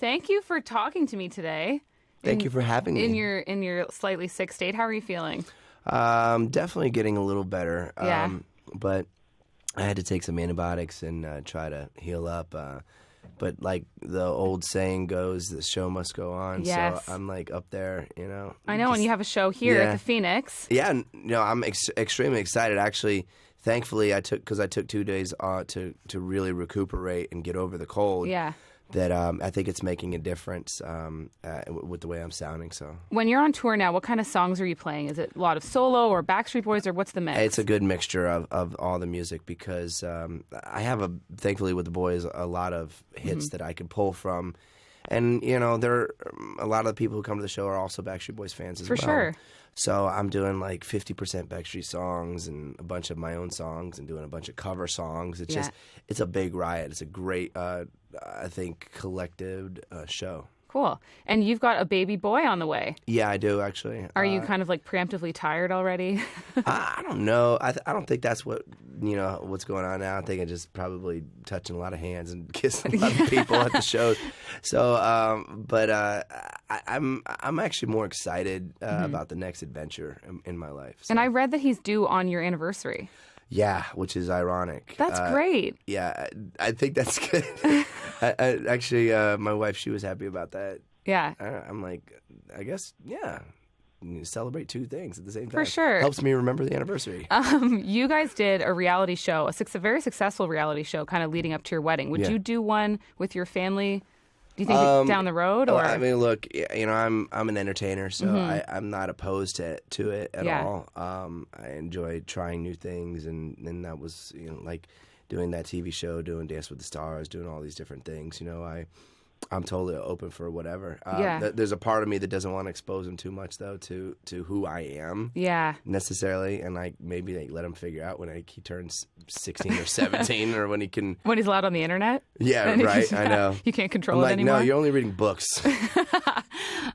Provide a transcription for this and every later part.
thank you for talking to me today. Thank you for having me. In your slightly sick state, how are you feeling? Definitely getting a little better. Yeah. But I had to take some antibiotics and try to heal up. But like the old saying goes, the show must go on. Yes. So I'm like up there, you know. I know, and you have a show here at the Phoenix. Yeah, I'm extremely excited. Actually, thankfully, I took 2 days to really recuperate and get over the cold. Yeah. That I think it's making a difference with the way I'm sounding. So when you're on tour now, what kind of songs are you playing? Is it a lot of solo or Backstreet Boys, or what's the mix? It's a good mixture of all the music because I have thankfully with the boys a lot of hits that I can pull from, and you know a lot of the people who come to the show are also Backstreet Boys fans as well. For sure. So I'm doing like 50% Backstreet songs and a bunch of my own songs and doing a bunch of cover songs. It's just it's a big riot. It's a great I think collective show. Cool. And you've got a baby boy on the way. Yeah, I do actually. Are you kind of like preemptively tired already? I don't know. I don't think that's what's going on now. I think I just probably touching a lot of hands and kissing a lot of people at the shows. So, I'm actually more excited about the next adventure in my life. So. And I read that he's due on your anniversary. Yeah, which is ironic. That's great. Yeah, I think that's good. Actually, my wife, she was happy about that. Yeah. I'm like, I guess, yeah. You celebrate two things at the same time. For sure. Helps me remember the anniversary. You guys did a reality show, a very successful reality show, kind of leading up to your wedding. Would you do one with your family? Do you think down the road? Or I mean, look, you know, I'm an entertainer, so I'm not opposed to it at all. I enjoy trying new things, and that was like doing that TV show, doing Dance with the Stars, doing all these different things. You know, I'm totally open for whatever. There's a part of me that doesn't want to expose him too much, though, to who I am. Yeah. Necessarily, and maybe let him figure out when he turns 16 or 17, or when he can. When he's allowed on the internet. Yeah, right. I know. You can't control it anymore. No, you're only reading books.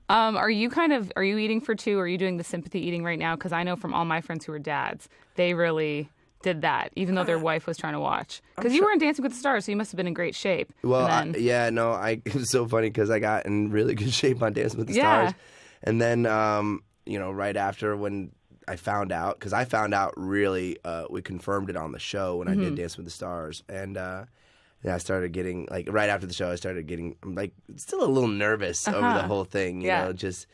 Are you eating for two? Or are you doing the sympathy eating right now? Because I know from all my friends who are dads, they really did that, even though their wife was trying to watch. Because you were in Dancing with the Stars, so you must have been in great shape. Well, it was so funny because I got in really good shape on Dancing with the Stars. And then, right after when I found out, because I found out really, we confirmed it on the show when I did Dancing with the Stars. And I started getting, like, right after the show, I'm like, still a little nervous over the whole thing, you know, just...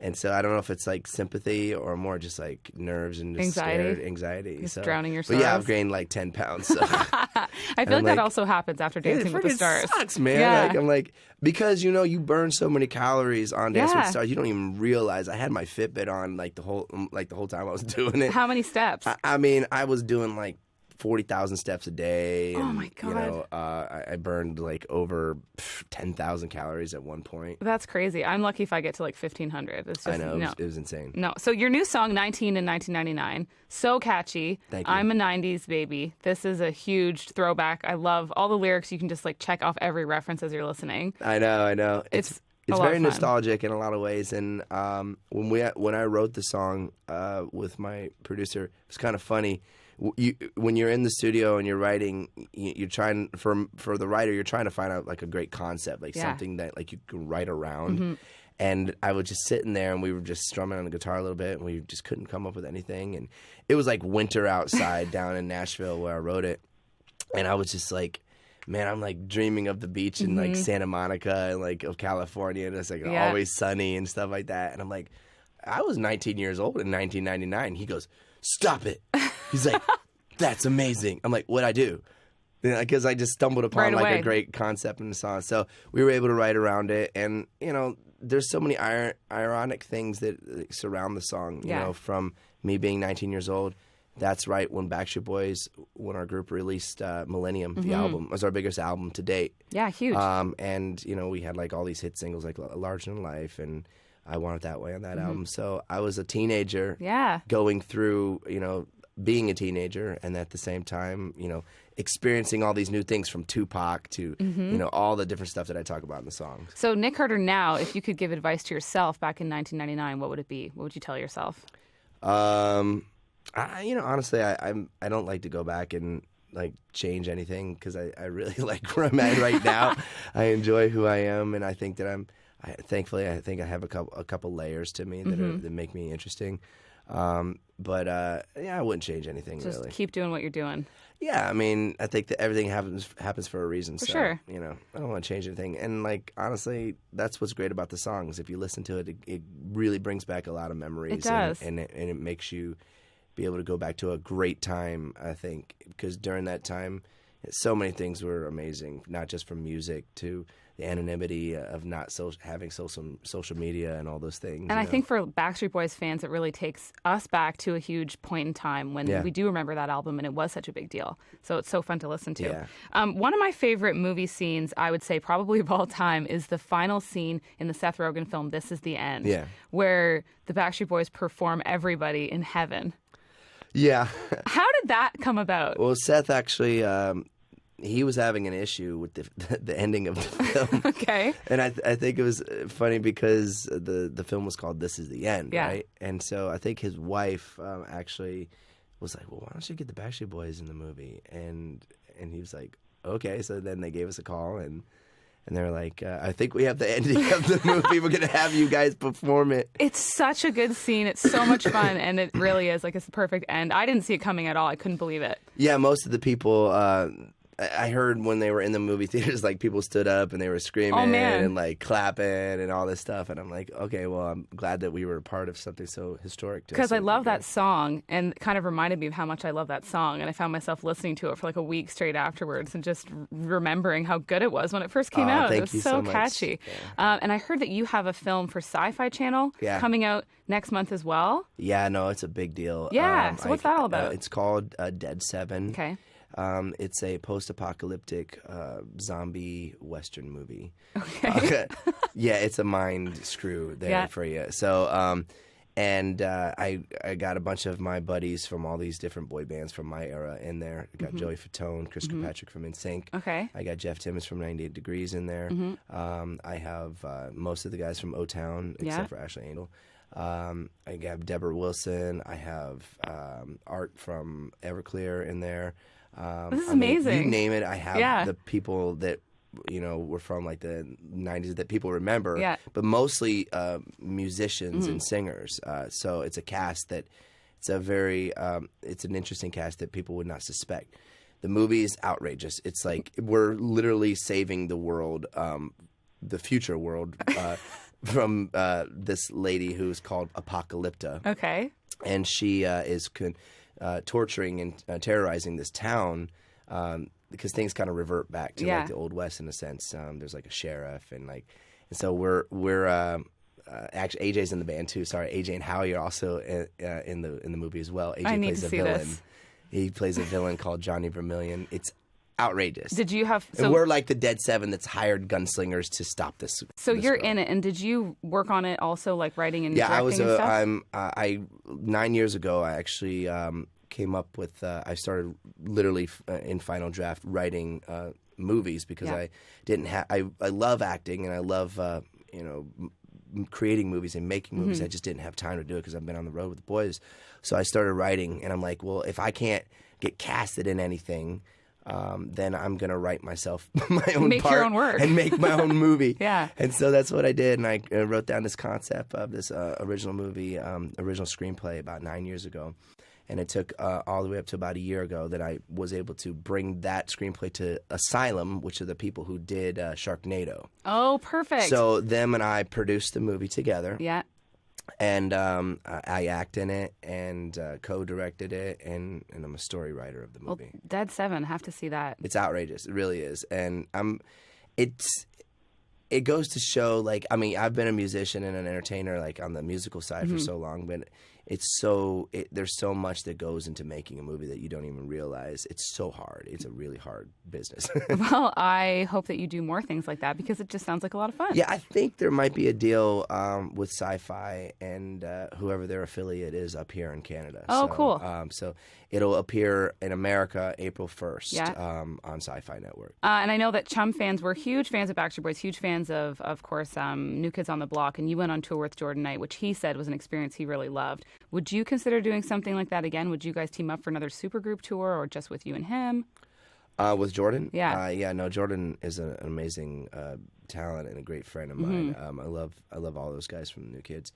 And so I don't know if it's like sympathy or more just like nerves and just anxiety. Just drowning your sorrows. But yeah, I've gained like 10 pounds. So. I feel like that also happens after Dancing with the Stars. It sucks, man. Yeah. I'm like, because you burn so many calories on Dancing with the Stars, you don't even realize. I had my Fitbit on like the whole time I was doing it. How many steps? I mean, I was doing like 40,000 steps a day. And, oh my God. I burned like over 10,000 calories at one point. That's crazy. I'm lucky if I get to like 1,500. It's just, I know. It was insane. No. So your new song, 19 in 1999, so catchy. Thank you. I'm a 90s baby. This is a huge throwback. I love all the lyrics. You can just like check off every reference as you're listening. I know. It's very nostalgic in a lot of ways. And when I wrote the song with my producer, it was kind of funny. When you're in the studio and you're writing, you're trying for the writer, you're trying to find out like a great concept, like something that like you can write around. And I was just sitting there, and we were just strumming on the guitar a little bit, and we just couldn't come up with anything. And it was like winter outside down in Nashville where I wrote it, and I was just like, man, I'm like dreaming of the beach in like Santa Monica and like of California, and it's like always sunny and stuff like that. And I'm like, I was 19 years old in 1999. He goes, stop it. He's like, that's amazing. I'm like, what'd I do? Because I just stumbled upon like a great concept in the song. So we were able to write around it. And, there's so many ironic things that surround the song, you know, from me being 19 years old. That's right when Backstreet Boys, when our group released Millennium, the album, was our biggest album to date. Yeah, huge. And, we had like all these hit singles like Larger Than Life and I Want It That Way on that album. So I was a teenager going through, being a teenager, and at the same time, experiencing all these new things from Tupac to, all the different stuff that I talk about in the songs. So Nick Carter now, if you could give advice to yourself back in 1999, what would it be? What would you tell yourself? Honestly, I don't like to go back and like change anything because I really like where I'm at right now. I enjoy who I am, and I think that thankfully I think I have a couple layers to me that make me interesting. But I wouldn't change anything. Just really. Keep doing what you're doing. Yeah, I mean, I think that everything happens for a reason. For so, sure. I don't want to change anything. And like honestly, that's what's great about the songs. If you listen to it, it really brings back a lot of memories. It does, and it makes you be able to go back to a great time. I think because during that time, so many things were amazing. Not just from music to the anonymity of not having social media and all those things. And I think for Backstreet Boys fans, it really takes us back to a huge point in time when we do remember that album and it was such a big deal. So it's so fun to listen to. Yeah. One of my favorite movie scenes, I would say probably of all time, is the final scene in the Seth Rogen film, This Is the End, where the Backstreet Boys perform Everybody in Heaven. Yeah. How did that come about? Well, Seth actually... he was having an issue with the ending of the film. Okay. And I think it was funny because the film was called This Is the End, right? And so I think his wife actually was like, well, why don't you get the Backstreet Boys in the movie? And he was like, okay. So then they gave us a call and they were like, I think we have the ending of the movie. We're going to have you guys perform it. It's such a good scene. It's so much fun. And it really is. Like, it's the perfect end. I didn't see it coming at all. I couldn't believe it. Yeah, most of the people... I heard when they were in the movie theaters, like people stood up and they were screaming and like clapping and all this stuff. And I'm like, okay, well, I'm glad that we were a part of something so historic. Because I love that song and it kind of reminded me of how much I love that song. And I found myself listening to it for like a week straight afterwards and just remembering how good it was when it first came out. It was so catchy. Yeah. And I heard that you have a film for Sci-Fi Channel coming out next month as well. Yeah, no, it's a big deal. Yeah, so what's that all about? It's called Dead 7. Okay. It's a post-apocalyptic zombie Western movie. Okay. Yeah, it's a mind screw there for you. So, I got a bunch of my buddies from all these different boy bands from my era in there. I got Joey Fatone, Chris Kirkpatrick from NSYNC. Okay. I got Jeff Timmons from 98 Degrees in there. I have most of the guys from O-Town, except for Ashley Angel. I got Deborah Wilson. I have Art from Everclear in there. This is amazing. You name it, I have the people that were from like the 90s that people remember. Yeah. But mostly musicians and singers. So it's a cast that it's an interesting cast that people would not suspect. The movie is outrageous. It's like we're literally saving the world, the future world, from this lady who's called Apocalypta. Okay. And she is torturing and terrorizing this town because things kind of revert back to like the Old West in a sense. There's like a sheriff and so we're actually AJ's in the band too. Sorry, AJ and Howie are also in the movie as well. AJ plays a villain. This. He plays a villain called Johnny Vermillion. It's outrageous. Did you have? And we're like the Dead Seven that's hired gunslingers to stop this. So you're in it, and did you work on it also, like writing and directing and stuff? I 9 years ago, I actually came up with. I started literally in final draft writing movies because I didn't have. I love acting and I love creating movies and making movies. I just didn't have time to do it because I've been on the road with the boys. So I started writing, and I'm like, well, if I can't get casted in anything. Then I'm going to write myself my own make part your own work. and make my own movie. Yeah. And so that's what I did. And I wrote down this concept of this original movie, original screenplay about 9 years ago. And it took all the way up to about a year ago that I was able to bring that screenplay to Asylum, which are the people who did Sharknado. Oh, perfect. So them and I produced the movie together. Yeah. And I act in it and co-directed it, and I'm a story writer of the movie. Well, Dead 7, have to see that. It's outrageous. It really is. And it goes to show, like, I mean, I've been a musician and an entertainer, like, on the musical side for so long, but there's so much that goes into making a movie that you don't even realize. It's so hard. It's a really hard business. Well, I hope that you do more things like that because it just sounds like a lot of fun. Yeah, I think there might be a deal with Sci-Fi and whoever their affiliate is up here in Canada. Oh, so, cool. So it'll appear in America April 1st on Sci-Fi Network. And I know that CHUM fans were huge fans of Backstreet Boys, huge fans of course, New Kids on the Block, and you went on tour with Jordan Knight, which he said was an experience he really loved. Would you consider doing something like that again? Would you guys team up for another supergroup tour, or just with you and him? With Jordan? Yeah. Yeah, no, Jordan is an amazing talent and a great friend of mine. I love all those guys from the New Kids.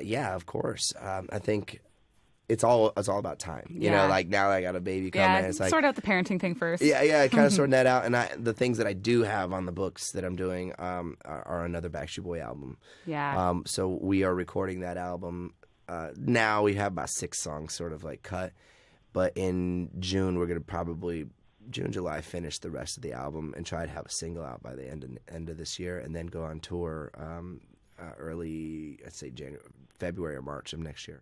Yeah, of course. I think it's all about time. You know, like now I got a baby coming. Yeah, it's like sort out the parenting thing first. Yeah, kind of sorting that out. And the things that I do have on the books that I'm doing are another Backstreet Boy album. Yeah. So we are recording that album. Now we have about 6 songs sort of like cut. But in June, we're going to probably, July, finish the rest of the album and try to have a single out by the end of this year, and then go on tour early, I'd say February or March of next year.